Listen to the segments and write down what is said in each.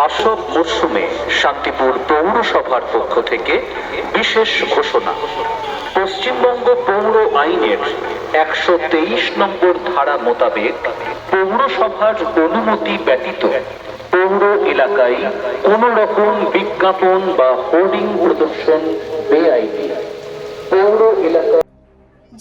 উৎসব মরশুমে শান্তিপুর পৌরসভার পক্ষ থেকে বিশেষ ঘোষণা। পশ্চিমবঙ্গ পৌর আইনের 123 নম্বর ধারা মোতাবেক পৌরসভার অনুমতি ব্যতীত পৌর এলাকায় কোন রকম বিজ্ঞাপন বা হোর্ডিং প্রদর্শন বেআইনি। পৌর এলাকা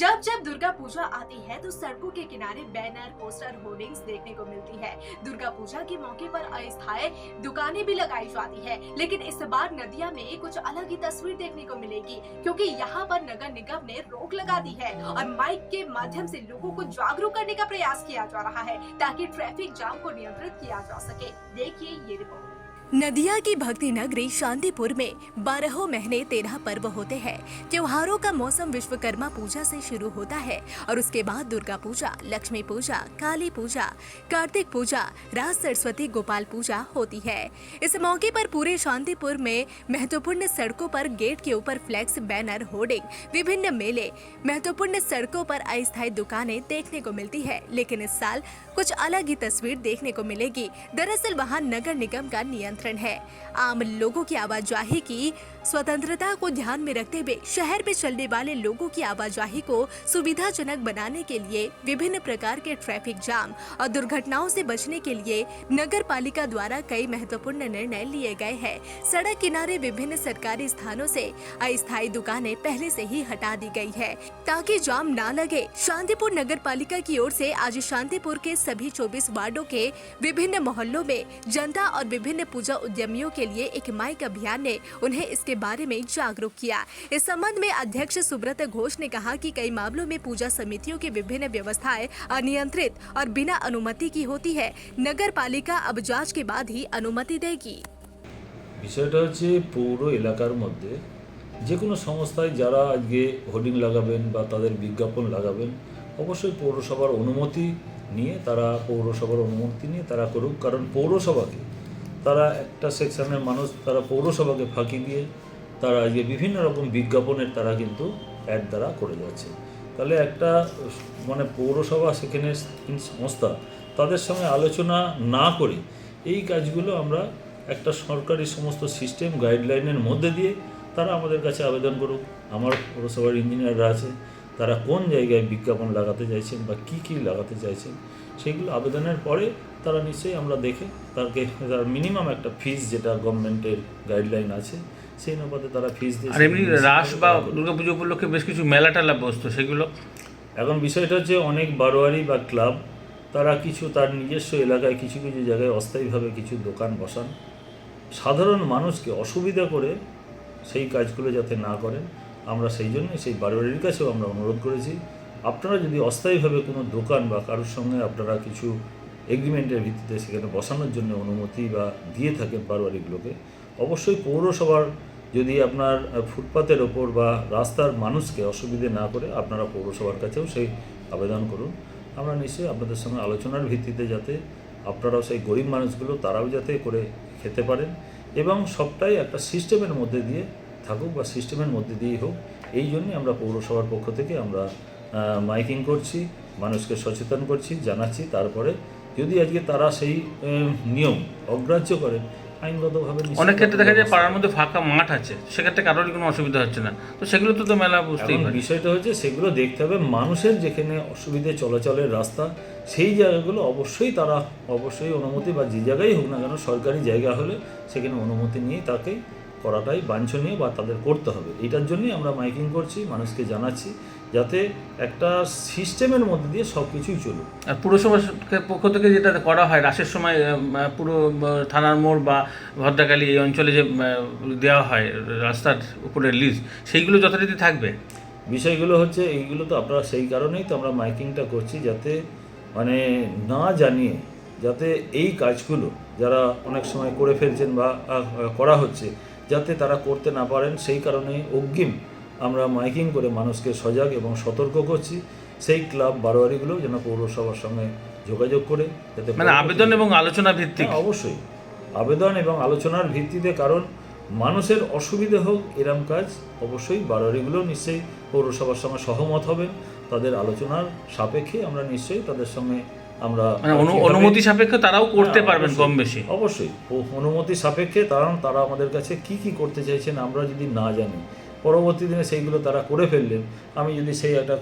जब जब दुर्गा पूजा आती है तो सड़कों के किनारे बैनर, पोस्टर, होर्डिंग्स देखने को मिलती है। दुर्गा पूजा के मौके पर अस्थायी दुकानें भी लगाई जाती है, लेकिन इस बार नदिया में कुछ अलग ही तस्वीर देखने को मिलेगी, क्योंकि यहाँ पर नगर निगम ने रोक लगा दी है और माइक के माध्यम से लोगों को जागरूक करने का प्रयास किया जा रहा है ताकि ट्रैफिक जाम को नियंत्रित किया जा सके। देखिए ये रिपोर्ट। नदिया की भक्ति नगरी शांतिपुर में 12 महीने 13 पर्व होते हैं। त्योहारों का मौसम विश्वकर्मा पूजा से शुरू होता है और उसके बाद दुर्गा पूजा, लक्ष्मी पूजा, काली पूजा, कार्तिक पूजा, राज सरस्वती, गोपाल पूजा होती है। इस मौके पर पूरे शांतिपुर में महत्वपूर्ण सड़कों पर गेट के ऊपर फ्लैक्स, बैनर, होर्डिंग, विभिन्न मेले, महत्वपूर्ण सड़कों पर अस्थायी दुकानें देखने को मिलती है, लेकिन इस साल कुछ अलग ही तस्वीर देखने को मिलेगी। दरअसल वहाँ नगर निगम का नियंत्रण है। आम लोगों की आवाजाही की स्वतंत्रता को ध्यान में रखते हुए शहर में चलने वाले लोगों की आवाजाही को सुविधाजनक बनाने के लिए विभिन्न प्रकार के ट्रैफिक जाम और दुर्घटनाओं से बचने के लिए नगर पालिका द्वारा कई महत्वपूर्ण निर्णय लिए गए हैं। सड़क किनारे विभिन्न सरकारी स्थानों से अस्थायी दुकानें पहले से ही हटा दी गई है ताकि जाम न लगे। शांतिपुर नगर पालिका की ओर से आज शांतिपुर के सभी 24 वार्डों के विभिन्न मोहल्लों में जनता और विभिन्न पूजा उद्यमियों के लिए एक माइक अभियान ने उन्हें इसके बारे में जागरूक किया। इस संबंध में अध्यक्ष सुब्रत घोष ने कहा कि कई मामलों में पूजा समितियों की विभिन्न व्यवस्थाएं अनियंत्रित और बिना अनुमति की होती है। नगर पालिका अब जांच के बाद ही अनुमति देगी। বিষয়টা হচ্ছে পৌর এলাকার মধ্যে যে কোনো সংস্থায় যারা আজকে হোর্ডিং লাগাবেন বা তাদের বিজ্ঞাপন লাগাবেন অবশ্যই পৌরসভার অনুমতি নিয়ে তারা করুক। কারণ পৌরসভাকে তারা একটা সেকশনের মানুষ তারা পৌরসভাকে ফাঁকি দিয়ে তারা আজকে বিভিন্ন রকম বিজ্ঞাপনের তারা কিন্তু অ্যাড দ্বারা করে যাচ্ছে। তাহলে একটা মানে পৌরসভা সেখানে সংস্থা তাদের সঙ্গে আলোচনা না করে এই কাজগুলো আমরা একটা সরকারি সমস্ত সিস্টেম গাইডলাইনের মধ্যে দিয়ে তারা আমাদের কাছে আবেদন করুক। আমার পৌরসভার ইঞ্জিনিয়াররা আছে, তারা কোন জায়গায় বিজ্ঞাপন লাগাতে চাইছেন বা কী লাগাতে চাইছেন সেইগুলো আবেদনের পরে তারা নিশ্চয়ই আমরা দেখে তার মিনিমাম একটা ফিস যেটা গভর্নমেন্টের গাইডলাইন আছে সেই অনুপাতে তারা ফিস দিয়ে। আর এমনি রাস বা দুর্গাপুজো উপলক্ষে বেশ কিছু মেলা টেলা বসতো সেগুলো এখন বিষয়টা হচ্ছে অনেক বারোয়ারি বা ক্লাব তারা কিছু তার নিজস্ব এলাকায় কিছু জায়গায় অস্থায়ীভাবে কিছু দোকান বসান। সাধারণ মানুষকে অসুবিধা করে সেই কাজগুলো যাতে না করেন আমরা সেই জন্য সেই বারোয়ারির কাছেও আমরা অনুরোধ করেছি আপনারা যদি অস্থায়ীভাবে কোনো দোকান বা কারোর সঙ্গে আপনারা কিছু এগ্রিমেন্টের ভিত্তিতে সেখানে বসানোর জন্য অনুমতি বা দিয়ে থাকেন বারোয়ারিগুলোকে অবশ্যই পৌরসভার যদি আপনার ফুটপাতের ওপর বা রাস্তার মানুষকে অসুবিধে না করে আপনারা পৌরসভার কাছেও সেই আবেদন করুন। আমরা নিশ্চয়ই আপনাদের সঙ্গে আলোচনার ভিত্তিতে যাতে আপনারাও সেই গরিব মানুষগুলো তারাও যাতে করে খেতে পারেন এবং সবটাই একটা সিস্টেমের মধ্যে দিয়ে থাকুক বা সিস্টেমের মধ্যে দিয়েই হোক এই জন্যই আমরা পৌরসভার পক্ষ থেকে আমরা মাইকিং করছি, মানুষকে সচেতন করছি, জানাচ্ছি। তারপরে যদি আজকে তারা সেই নিয়ম অগ্রাহ্য করেন আইনগতভাবে অনেক ক্ষেত্রে দেখা যায় পাড়ার মধ্যে ফাঁকা মাঠ আছে সেক্ষেত্রে কারোরই কোনো অসুবিধা হচ্ছে না, তো সেগুলো তো মেলা বুঝতেই পারে। বিষয়টা হচ্ছে সেগুলো দেখতে হবে মানুষের যেখানে অসুবিধে চলাচলের রাস্তা সেই জায়গাগুলো অবশ্যই তারা অবশ্যই অনুমতি বা যে জায়গায় হোক না কেন সরকারি জায়গা হলে সেখানে অনুমতি নিয়ে তাকে করাটাই বাঞ্ছনীয় বা তাদের করতে হবে। এইটার জন্যই আমরা মাইকিং করছি, মানুষকে জানাচ্ছি যাতে একটা সিস্টেমের মধ্যে দিয়ে সব কিছুই চলুক। আর পুরসভার পক্ষ থেকে যেটা করা হয় রাসের সময় পুরো থানার মোড় বা ভদ্রাকালী এই অঞ্চলে যে দেওয়া হয় রাস্তার উপরে লিস্ট সেইগুলো যথারীতি থাকবে। বিষয়গুলো হচ্ছে এইগুলো তো আপনারা সেই কারণেই তো আমরা মাইকিংটা করছি যাতে মানে না জানিয়ে যাতে এই কাজগুলো যারা অনেক সময় করে ফেলছেন বা করা হচ্ছে যাতে তারা করতে না পারেন সেই কারণে অগ্রিম আমরা মাইকিং করে মানুষকে সজাগ এবং সতর্ক করছি। সেই ক্লাব বারোয়ারিগুলো যেন পৌরসভার সঙ্গে যোগাযোগ করে যাতে মানে আবেদন এবং আলোচনা ভিত্তিক অবশ্যই আবেদন এবং আলোচনার ভিত্তিতে কারণ মানুষের অসুবিধে হোক এরম কাজ অবশ্যই বারোয়ারিগুলো নিশ্চয়ই পৌরসভার সঙ্গে সহমত হবেন, তাদের আলোচনার সাপেক্ষে আমরা নিশ্চয়ই তাদের সঙ্গে আমরা মানে কিভাবে- অনুমতি সাপেক্ষে তারাও করতে হ্যাঁ, পারবেন অবশ্যই, কম বেশি। অবশ্যই অনুমতি সাপেক্ষে কারণ তারা আমাদের কাছে কি কি করতে চাইছেন আমরা যদি না জানি, পরবর্তী দিনে সেইগুলো তারা করে ফেললেন, আমি যদি সেই একটা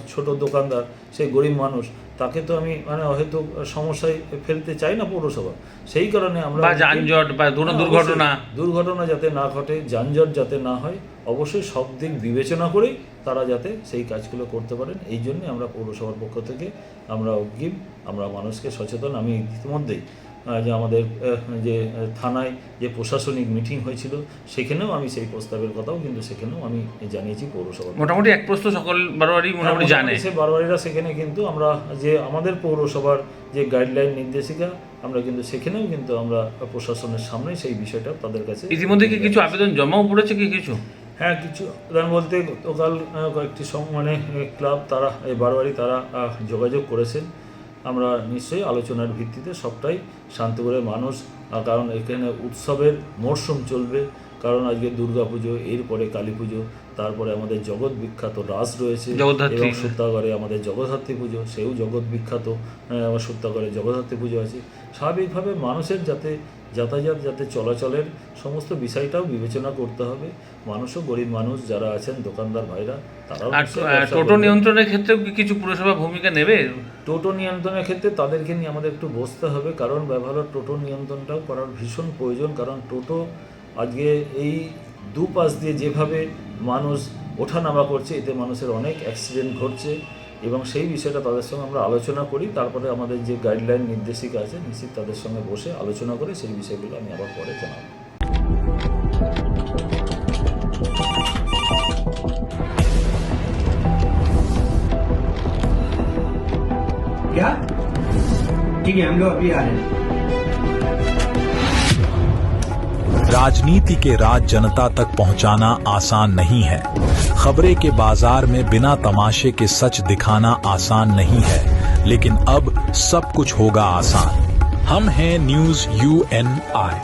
ছোট দোকানদার, সেই গরিব মানুষ, তাকে তো আমি মানে হয়তো সমস্যায় ফেলতে চাই না পৌরসভা। সেই কারণে আমরা বা যানজট বা হ্যাঁ, দুর্ঘটনা, অবশ্যই, দুর্ঘটনা যাতে না ঘটে, যানজট যাতে না হয়, অবশ্যই সব দিক বিবেচনা করেই তারা যাতে সেই কাজগুলো করতে পারেন। এই জন্যে আমরা পৌরসভার পক্ষ থেকে আমরা অগ্রিম, আমরা মানুষকে সচেতন। আমি ইতিমধ্যেই যে আমাদের যে থানায় যে প্রশাসনিক মিটিং হয়েছিল সেখানেও আমি সেই প্রস্তাবের কথাও কিন্তু সেখানেও আমি জানিয়েছি পৌরসভা। মোটামুটি এক প্রশ্ন সকল বারোয়ারি মোটামুটি জানে। সে বারবারিরা সেখানে কিন্তু আমরা যে আমাদের পৌরসভার যে গাইডলাইন নির্দেশিকা, আমরা কিন্তু সেখানেও কিন্তু আমরা প্রশাসনের সামনে সেই বিষয়টা তাদের কাছে ইতিমধ্যে কি কিছু আবেদন জমাও পড়েছে কি কিছু? হ্যাঁ, কিছু আবেদন বলতে গতকাল কয়েকটি মানে ক্লাব তারা এই বারবারই তারা যোগাযোগ করেছেন। আমরা নিশ্চয়ই আলোচনার ভিত্তিতে সবটাই শান্ত করে মানুষ, কারণ এখানে উৎসবের মরশুম চলবে, কারণ আজকে দুর্গা পুজো, এরপরে কালী পুজো, তারপরে আমাদের জগৎ বিখ্যাত রাস রয়েছে জগদ্ধাত্রী। এবং সূত্রাগড়ে আমাদের জগদ্ধাত্রী পুজো, সেও জগৎ বিখ্যাত। আমার সূত্রাগড়ে জগদ্ধাত্রী পুজো আছে। স্বাভাবিকভাবে মানুষের যাতে যাতায়াত, যাতে চলাচলের সমস্ত বিষয়টাও বিবেচনা করতে হবে। মানুষও গরিব মানুষ যারা আছেন, দোকানদার ভাইরা, তারাও আর নিশ্চয়ই ব্যবসা টোটো করবেন। নিয়ন্ত্রণের ক্ষেত্রেও কি কিছু পুরসভা ভূমিকা নেবে? টোটো নিয়ন্ত্রণের ক্ষেত্রে তাদেরকে নিয়ে আমাদের একটু বসতে হবে, কারণ ব্যবহার টোটো নিয়ন্ত্রণটাও করার ভীষণ প্রয়োজন। কারণ টোটো আজকে এই দুপাশ দিয়ে যেভাবে মানুষ ওঠানামা করছে, এতে মানুষের অনেক অ্যাক্সিডেন্ট ঘটছে এবং সেই বিষয়টা তাদের সঙ্গে আমরা আলোচনা করি। তারপরে আমাদের যে গাইডলাইন নির্দেশিকা আছে, নিশ্চিত তাদের সঙ্গে বসে আলোচনা করে সেই বিষয়গুলো আমি আবার পরে জানাবো। क्या? ठीक है, हम लोग अभी आ रहे हैं। राजनीति के राज जनता तक पहुंचाना आसान नहीं है। खबरें के बाजार में बिना तमाशे के सच दिखाना आसान नहीं है, लेकिन अब सब कुछ होगा आसान। हम हैं न्यूज़ UNI।